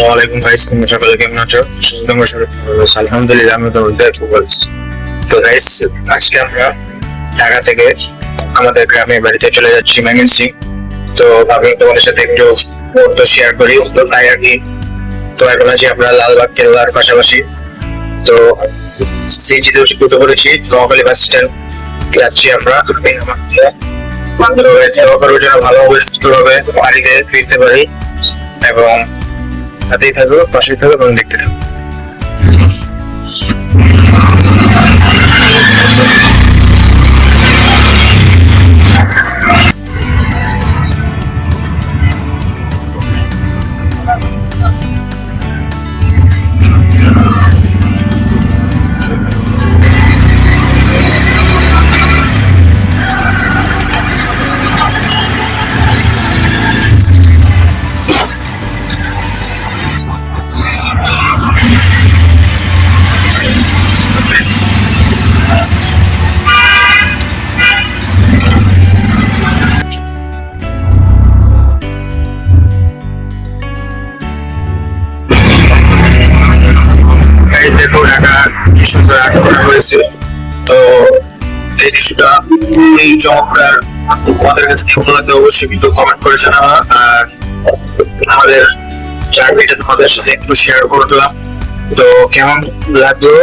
ওয়ালাইকুম গাইস, তোমরা সকলে কেমন আছো? তোমরা সকলে আলহামদুলিল্লাহ, আমি তোমাদের খুব ভালো আছি। তো গাইস, আজকে আমরা ঢাকা থেকে আমাদের গ্রামের বাড়িতে চলে যাচ্ছি ময়মনসিং। তো আমি তোমাদের সাথে একটু মুহূর্ত শেয়ার করি, তো তাই আর কি। তো এখন আছি আমরা লালবাগ কেল্লার পাশাপাশি। তো সিএনজিতে উঠে পড়েছি, নোয়াখালী বাস স্ট্যান্ড যাচ্ছি আমরা। ভালোভাবে সুস্থভাবে বাড়িতে ফিরতে পারি এবং সাথেই থাকবো, পাশেই থাকবো এবং দেখতে থাকবো। দেখো ঢাকা কি সুন্দর আর্ট করা হয়েছে। তো এই দৃশ্যটা এই চমৎকার আমাদের কাছে কেমন লাগবে অবশ্যই কিন্তু কমেন্ট করে জানাবা। আর আমাদের জার্নিটা তোমাদের সাথে একটু শেয়ার করলাম, তো কেমন লাগলো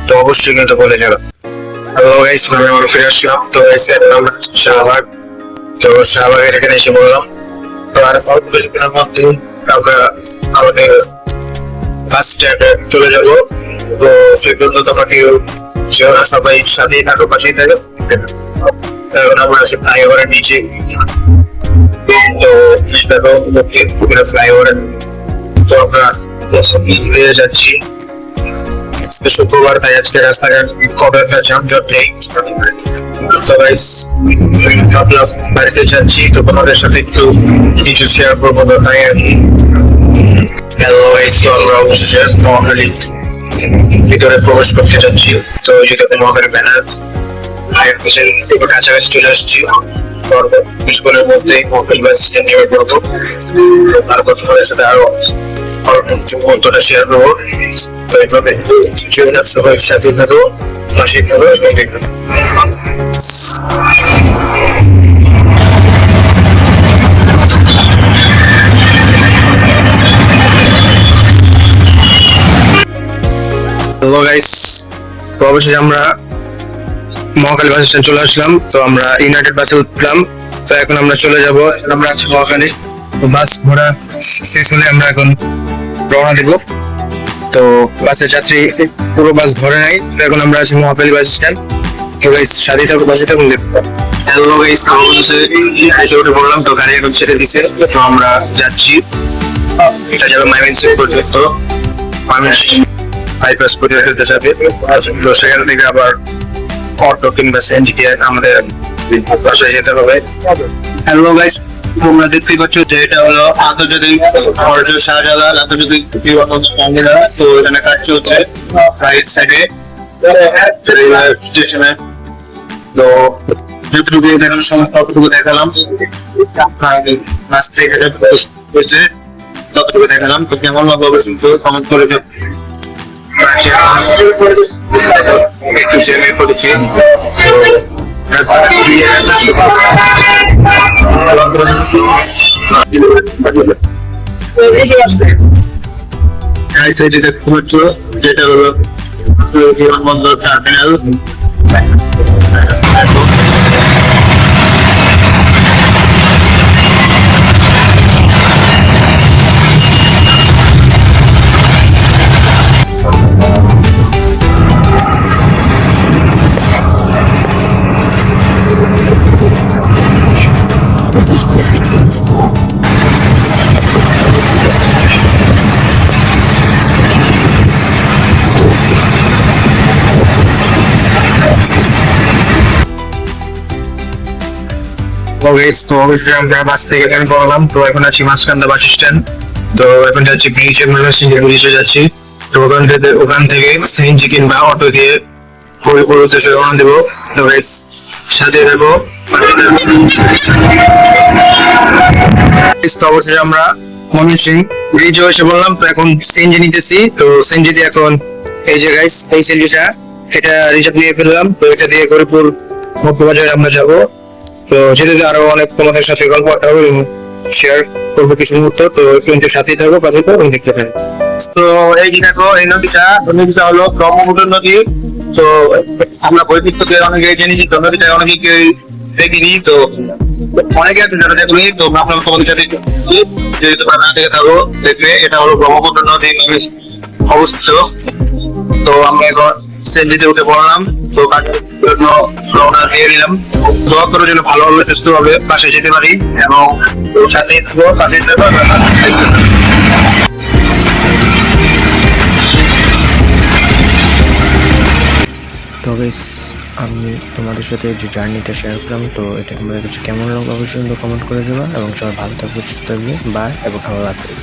তো অবশ্যই কিন্তু বলে যাবে। হ্যালো গাইস, আমি আবার ফিরে আসলাম। তো গাইস, এখন আমরা শাহবাগ, তো শাহবাগের এখানে এসে বললাম। তো আর অল্প কিছুক্ষণের মধ্যে আমরা আমাদের বাস স্ট্যান্ডে চলে যাবো। তো সেগুলো তোমাকে সবাই সাথেই থাকো, পাশেই থাকো। এখন আমরা আছি ফ্লাইওভারের নিচে। তো দেখো ফ্লাইওভার, তো আমরা নিচে যাচ্ছি। শুক্রবার, তাই আজকে রাস্তাঘাট খুব একটা যানজট নেই। তো গাইস, ভাবলাম বাড়িতে যাচ্ছি, তো তোমাদের সাথে একটু কিছু শেয়ার করবো, তো তাই আর কি। হ্যালো গাইস, তো আমরা অবশেষে মহাখালী ভিতরে প্রবেশ করতে যাচ্ছি। তো এই যে মহাখালী ব্যানার কাছাকাছি চলে আসছি। কিছুক্ষণের মধ্যেই মহাখালী বাস স্ট্যান্ড নেমে পড়বো। তারপর তোমাদের সাথে আরো মুহূর্তটা শেয়ার করবো। তো এইভাবে সবাই সাথে থাকো, পাশে থাকো এবং দেখো। হ্যালো গাইস, তো অবশেষে আমরা মহাখালী বাস স্ট্যান্ড চলে আসলাম। তো আমরা ইউনাইটেড বাসে উঠলাম। তো এখন আমরা চলে যাব, আমরা আছি মহাখালী। তো বাস ঘোরা শেষ হলে আমরা এখন রওনা দেব। তো বাসের যাত্রী পুরো বাস ভরে নাই। তো এখন আমরা আছি মহাখালী বাস স্ট্যান্ড। তো গাইস, সাথে থাকো, পাশে থাকুন, দেখো। হ্যালো গাইস, গাড়িতে উঠে পড়লাম। তো গাড়ি এখন ছেড়ে দিছে। তো আমরা যাচ্ছি, এটা যাবে ময়মনসিং পর্যন্ত। ময়মনসিং বাইপাস পর্যন্ত যাবে। তো সেখান থেকে আবার অটো কিংবা সিএনজি আমাদের বাসায় যেতে হবে। হ্যালো গাইস, তোমরা দেখতেই পাচ্ছ যে এটা হলো আন্তর্জাতিক শাহজালাল আন্তর্জাতিক বিমানবন্দর টার্মিনাল। তো এখানে কাজ চলছে রাইট সাইডে স্টেশনে। তো যতটুকু দেখানো সমস্ত ততটুকু দেখালাম, রাস্তায় হয়েছে ততটুকু দেখালাম। তো কেমন লাগবে অবশ্যই কমেন্ট করে একটু জেনে পড়েছি। যেটা হলো বিমানবন্দর টার্মিনাল। তো অবশ্যই আমরা বাস থেকে নেমে পড়লাম। তো এখন আছি মাঝখান্দা বাস স্ট্যান্ড। তো এখন যাচ্ছি ব্রিজে, ময়মনসিং ব্রিজে যাচ্ছি। তো ওখান থেকে সিএনজি কিংবা অটো দিয়ে হরিপুর উদ্দেশ্যে রওনা দেবো। তো গাইস, সাথে থাকো। তো অবশেষে আমরা ময়মনসিংহ ব্রিজও এসে বললাম। তো এখন সিএনজি নিতেছি। তো সিএনজি এখন এই যে গাইস, এই সিএনজিটা এটা রিজার্ভ নিয়ে ফেললাম। তো এটা দিয়ে গরিপুর মধ্যবাজারে আমরা যাব। তো যেতে যেতে আরো অনেক তোমাদের সাথে গল্প হবে, শেয়ার করবো কিছু মুহূর্ত। তো একটু সাথেই থাকবো, পাশে তো দেখতে থাকবো। তো এই যে দেখো, এই নদীটা হলো ব্রহ্মপুত্র নদী। তো আমরা বৈচিত্র্যকে অনেকে জেনেছি, তো নদীটা অনেকে কেউ দেখিনি। তো অনেকে আছে যারা দেখুনি। তো আপনার তোমাদের সাথে যদি তোমরা না দেখে থাকো, দেখবে এটা হলো ব্রহ্মপুত্র নদী অবস্থিত। তো আমরা এখন সিএনজিতে উঠে পড়লাম। তো কাজের জন্য রওনা দিয়ে দিলাম। দোয়া করার জন্য ভালোভাবে সুস্থ ভাবে পাশে যেতে পারি এবং সাথে থাকবো, পাশে থাকবো। তো গাইস, আমি তোমাদের সাথে যে জার্নিটা শেয়ার করলাম, তো এটা তোমাদের কাছে কেমন লাগলো অবশ্যই কমেন্ট করে দেবা। এবং সবাই ভালো থাকবে, সুস্থ থাকবে, বাই এবং আল্লাহ হাফেজ।